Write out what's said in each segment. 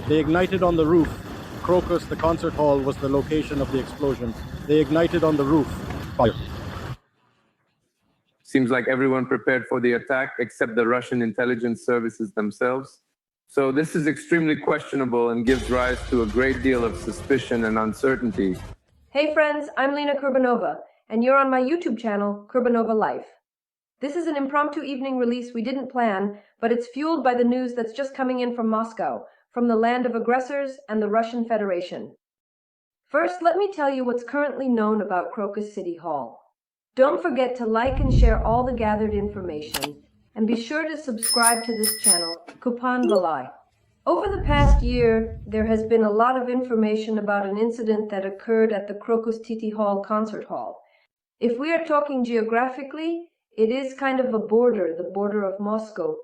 They ignited on the roof. Crocus, the concert hall, was the location of the explosion. They ignited on the roof. Fire. Seems like everyone prepared for the attack except the Russian intelligence services themselves. So this is extremely questionable and gives rise to a great deal of suspicion and uncertainty. Hey friends, I'm Lena Kurbanova, and you're on my YouTube channel, Kurbanova Life. This is an impromptu evening release we didn't plan, but it's fueled by the news that's just coming in from Moscow, from the land of aggressors and the Russian Federation. First, let me tell you what's currently known about Crocus City Hall. Don't forget to like and share all the gathered information, and be sure to subscribe to this channel, Kurbanova. Over the past year, there has been a lot of information about an incident that occurred at the Crocus City Hall concert hall. If we are talking geographically, it is kind of a border, the border of Moscow,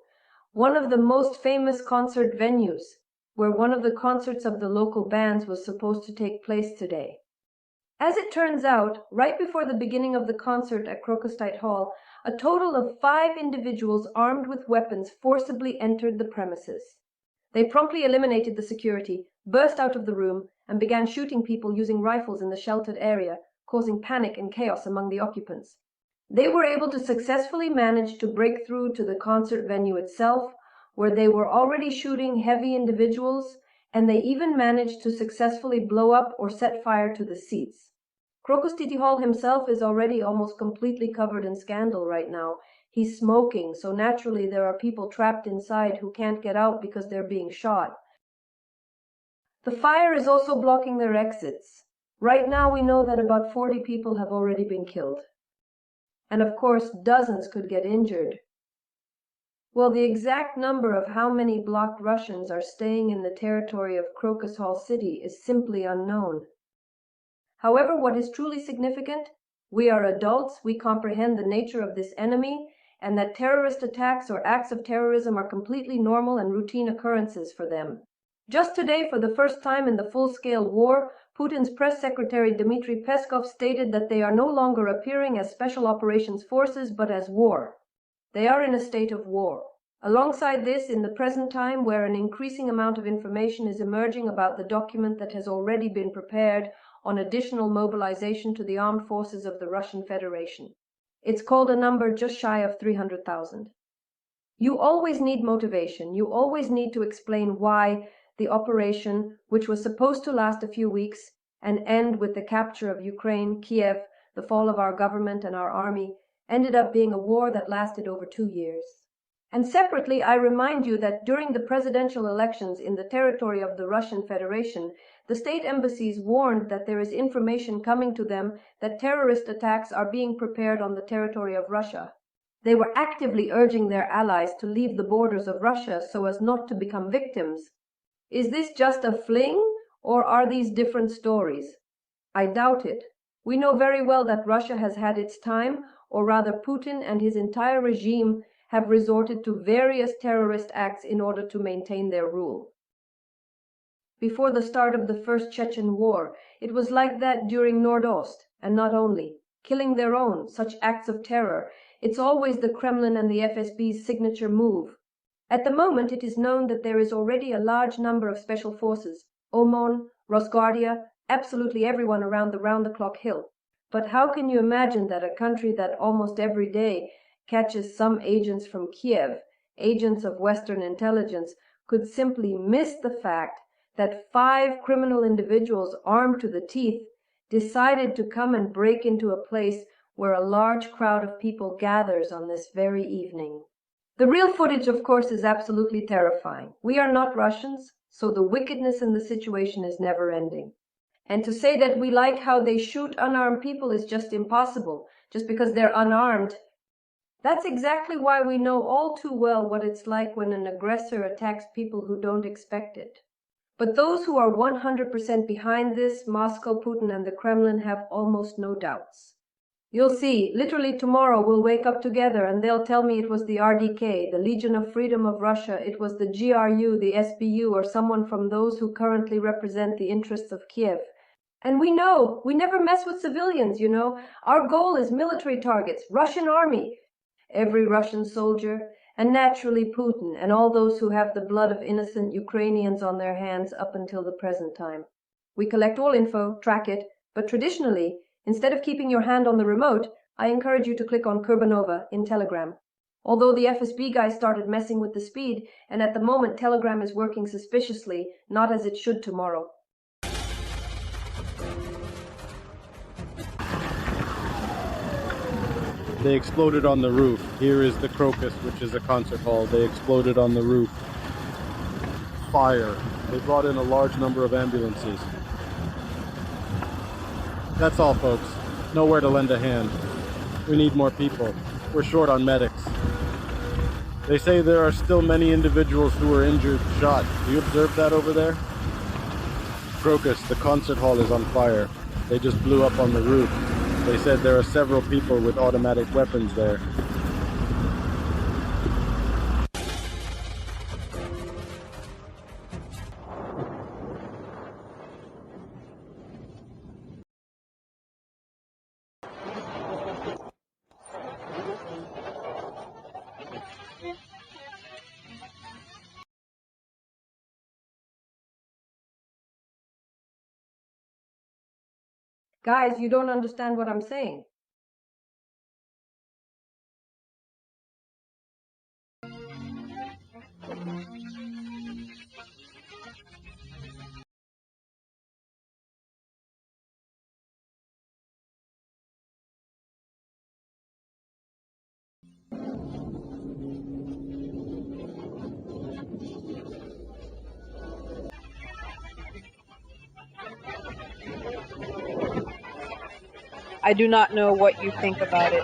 one of the most famous concert venues, where one of the concerts of the local bands was supposed to take place today. As it turns out, right before the beginning of the concert at Crocus City Hall, a total of 5 individuals armed with weapons forcibly entered the premises. They promptly eliminated the security, burst out of the room, and began shooting people using rifles in the sheltered area, causing panic and chaos among the occupants. They were able to successfully manage to break through to the concert venue itself, where they were already shooting heavy individuals, and they even managed to successfully blow up or set fire to the seats. Crocus City Hall himself is already almost completely covered in scandal right now. He's smoking, so naturally there are people trapped inside who can't get out because they're being shot. The fire is also blocking their exits. Right now we know that about 40 people have already been killed. And of course, dozens could get injured. Well, the exact number of how many blocked Russians are staying in the territory of Crocus Hall City is simply unknown. However, what is truly significant, we are adults, we comprehend the nature of this enemy, and that terrorist attacks or acts of terrorism are completely normal and routine occurrences for them. Just today, for the first time in the full-scale war, Putin's press secretary Dmitry Peskov stated that they are no longer appearing as special operations forces but as war. They are in a state of war. Alongside this, in the present time, where an increasing amount of information is emerging about the document that has already been prepared on additional mobilization to the armed forces of the Russian Federation. It's called a number just shy of 300,000. You always need motivation. You always need to explain why the operation, which was supposed to last a few weeks and end with the capture of Ukraine, Kiev, the fall of our government and our army, ended up being a war that lasted over 2 years. And separately, I remind you that during the presidential elections in the territory of the Russian Federation, the state embassies warned that there is information coming to them that terrorist attacks are being prepared on the territory of Russia. They were actively urging their allies to leave the borders of Russia so as not to become victims. Is this just a fling, or are these different stories? I doubt it. We know very well that Russia has had its time, or rather Putin and his entire regime have resorted to various terrorist acts in order to maintain their rule. Before the start of the First Chechen War, it was like that during Nordost, and not only. Killing their own, such acts of terror, it's always the Kremlin and the FSB's signature move. At the moment, it is known that there is already a large number of special forces, OMON, Rosguardia, absolutely everyone around the round-the-clock hill. But how can you imagine that a country that almost every day catches some agents from Kiev, agents of Western intelligence, could simply miss the fact that 5 criminal individuals armed to the teeth decided to come and break into a place where a large crowd of people gathers on this very evening? The real footage, of course, is absolutely terrifying. We are not Russians, so the wickedness in the situation is never ending. And to say that we like how they shoot unarmed people is just impossible, just because they're unarmed. That's exactly why we know all too well what it's like when an aggressor attacks people who don't expect it. But those who are 100% behind this, Moscow, Putin, and the Kremlin, have almost no doubts. You'll see, literally tomorrow we'll wake up together and they'll tell me it was the RDK, the Legion of Freedom of Russia, it was the GRU, the SBU, or someone from those who currently represent the interests of Kiev. And we know, we never mess with civilians, you know. Our goal is military targets, Russian army. Every Russian soldier, and naturally Putin and all those who have the blood of innocent Ukrainians on their hands up until the present time. We collect all info, track it, but traditionally, instead of keeping your hand on the remote, I encourage you to click on Kurbanova in Telegram. Although the FSB guys started messing with the speed, and at the moment Telegram is working suspiciously, not as it should tomorrow. They exploded on the roof. Here is the Crocus, which is a concert hall. They exploded on the roof. Fire. They brought in a large number of ambulances. That's all, folks. Nowhere to lend a hand. We need more people. We're short on medics. They say there are still many individuals who were injured, shot. Do you observe that over there? Crocus, the concert hall is on fire. They just blew up on the roof. They said there are several people with automatic weapons there. Guys, you don't understand what I'm saying. I do not know what you think about it.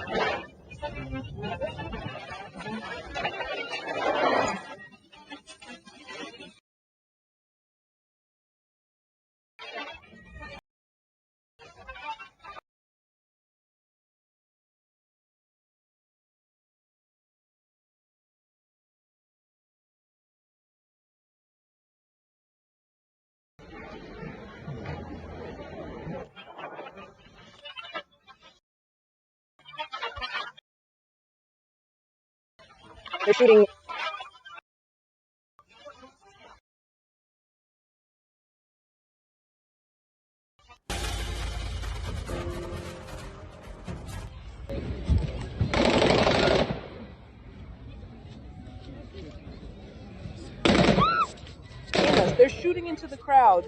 They're shooting. Yes, they're shooting into the crowd.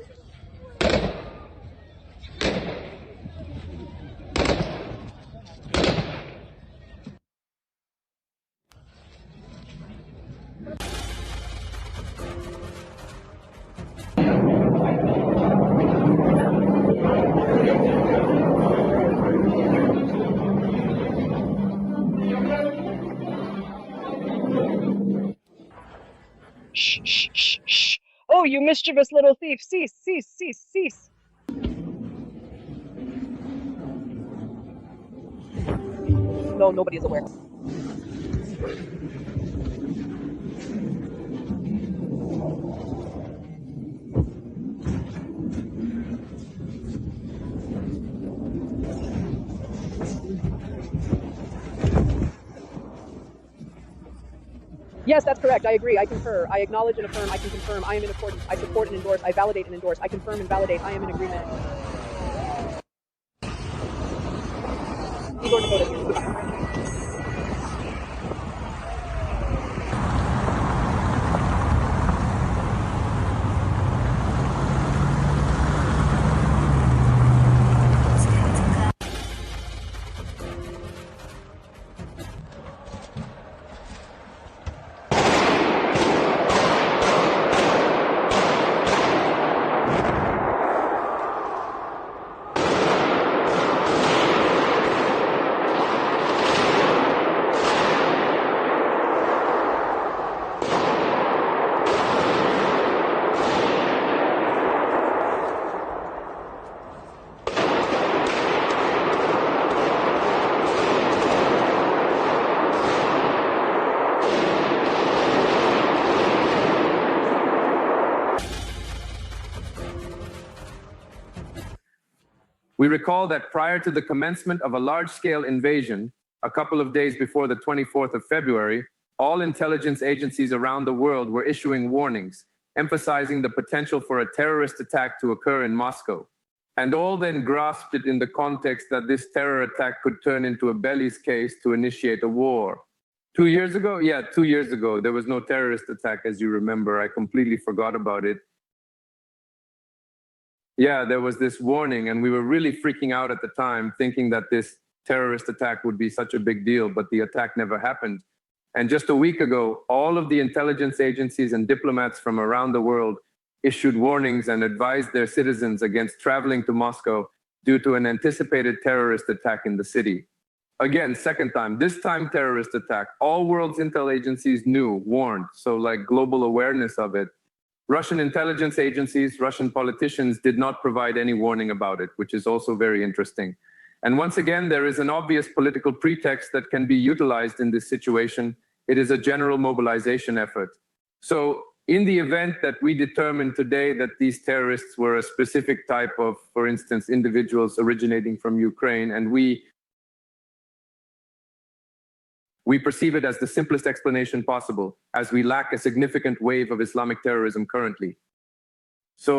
Shh, shh, shh, shh. Oh, you mischievous little thief. Cease, cease, cease, cease. No, nobody is aware. Yes, that's correct. I agree. I concur. I acknowledge and affirm. I can confirm. I am in accordance. I support and endorse. I validate and endorse. I confirm and validate. I am in agreement. Igor Dakota. We recall that prior to the commencement of a large-scale invasion, a couple of days before the 24th of February, all intelligence agencies around the world were issuing warnings, emphasizing the potential for a terrorist attack to occur in Moscow. And all then grasped it in the context that this terror attack could turn into a bellies case to initiate a war. 2 years ago? Yeah, 2 years ago, there was no terrorist attack, as you remember. I completely forgot about it. Yeah, there was this warning, and we were really freaking out at the time, thinking that this terrorist attack would be such a big deal, but the attack never happened. And just a week ago, all of the intelligence agencies and diplomats from around the world issued warnings and advised their citizens against traveling to Moscow due to an anticipated terrorist attack in the city. Again, second time, this time terrorist attack. All world's intel agencies knew, warned, so like global awareness of it. Russian intelligence agencies, Russian politicians did not provide any warning about it, which is also very interesting. And once again, there is an obvious political pretext that can be utilized in this situation. It is a general mobilization effort. So in the event that we determine today that these terrorists were a specific type of, for instance, individuals originating from Ukraine, and we perceive it as the simplest explanation possible, as we lack a significant wave of Islamic terrorism currently. So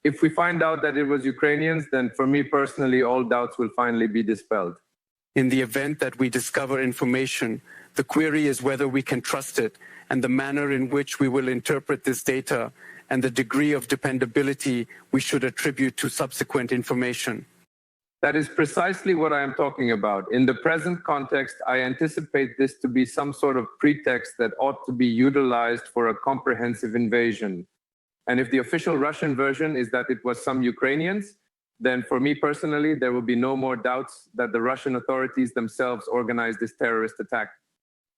if we find out that it was Ukrainians, then for me personally, all doubts will finally be dispelled. In the event that we discover information, the query is whether we can trust it and the manner in which we will interpret this data and the degree of dependability we should attribute to subsequent information. That is precisely what I am talking about. In the present context, I anticipate this to be some sort of pretext that ought to be utilized for a comprehensive invasion. And if the official Russian version is that it was some Ukrainians, then for me personally, there will be no more doubts that the Russian authorities themselves organized this terrorist attack.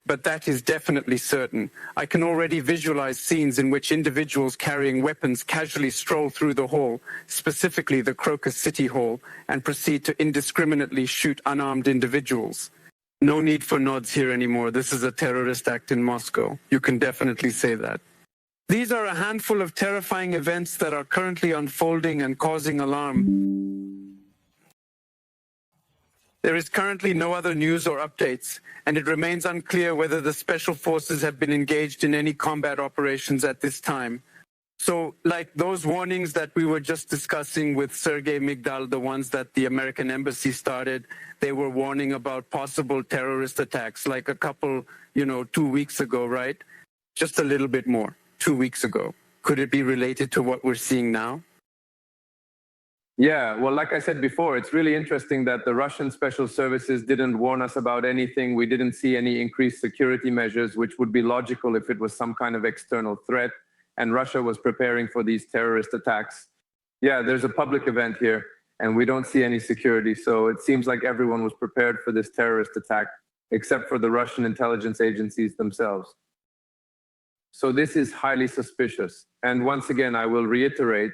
But that is definitely certain. I can already visualize scenes in which individuals carrying weapons casually stroll through the hall, specifically the Crocus City hall, and proceed to indiscriminately shoot unarmed individuals. No need for nods here anymore. This is a terrorist act in Moscow. You can definitely say that. These are a handful of terrifying events that are currently unfolding and causing alarm. There is currently no other news or updates, and it remains unclear whether the special forces have been engaged in any combat operations at this time. So, like those warnings that we were just discussing with Sergei Migdal, the ones that the American embassy started, they were warning about possible terrorist attacks, like a couple, 2 weeks ago, right? Just a little bit more, 2 weeks ago. Could it be related to what we're seeing now? Yeah, well, like I said before, it's really interesting that the Russian special services didn't warn us about anything. We didn't see any increased security measures, which would be logical if it was some kind of external threat and Russia was preparing for these terrorist attacks. Yeah, there's a public event here and we don't see any security. So it seems like everyone was prepared for this terrorist attack, except for the Russian intelligence agencies themselves. So this is highly suspicious. And once again, I will reiterate,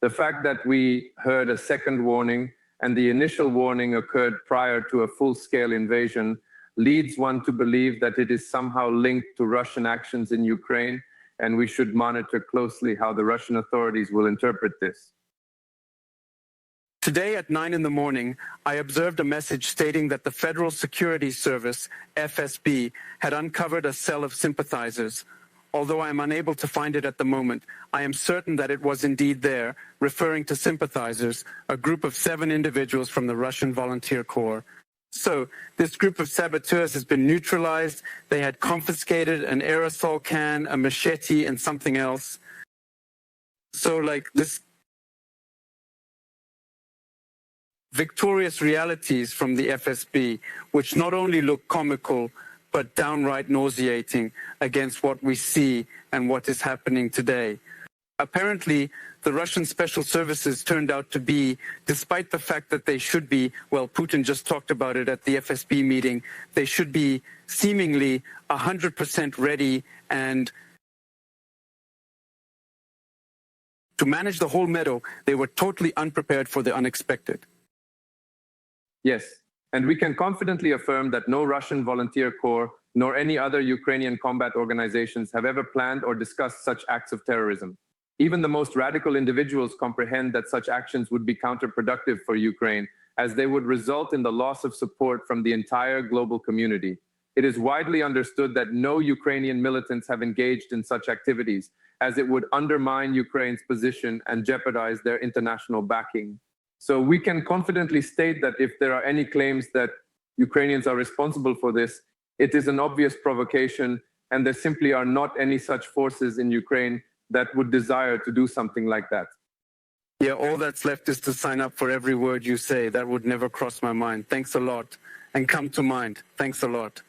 the fact that we heard a second warning and the initial warning occurred prior to a full-scale invasion leads one to believe that it is somehow linked to Russian actions in Ukraine, and we should monitor closely how the Russian authorities will interpret this. Today at 9 in the morning, I observed a message stating that the Federal Security Service, FSB, had uncovered a cell of sympathizers. Although I am unable to find it at the moment, I am certain that it was indeed there, referring to sympathizers, a group of 7 individuals from the Russian Volunteer Corps. So, this group of saboteurs has been neutralized. They had confiscated an aerosol can, a machete, and something else. So, this victorious realities from the FSB, which not only look comical, but downright nauseating against what we see and what is happening today. Apparently, the Russian special services turned out to be, despite the fact that they should be, well, Putin just talked about it at the FSB meeting, they should be seemingly 100% ready and to manage the whole meadow, they were totally unprepared for the unexpected. Yes. And we can confidently affirm that no Russian volunteer corps nor any other Ukrainian combat organizations have ever planned or discussed such acts of terrorism. Even the most radical individuals comprehend that such actions would be counterproductive for Ukraine, as they would result in the loss of support from the entire global community. it is widely understood that no Ukrainian militants have engaged in such activities, as it would undermine Ukraine's position and jeopardize their international backing. So we can confidently state that if there are any claims that Ukrainians are responsible for this, it is an obvious provocation, and there simply are not any such forces in Ukraine that would desire to do something like that. Yeah, all that's left is to sign up for every word you say. That would never cross my mind. Thanks a lot. And come to mind. Thanks a lot.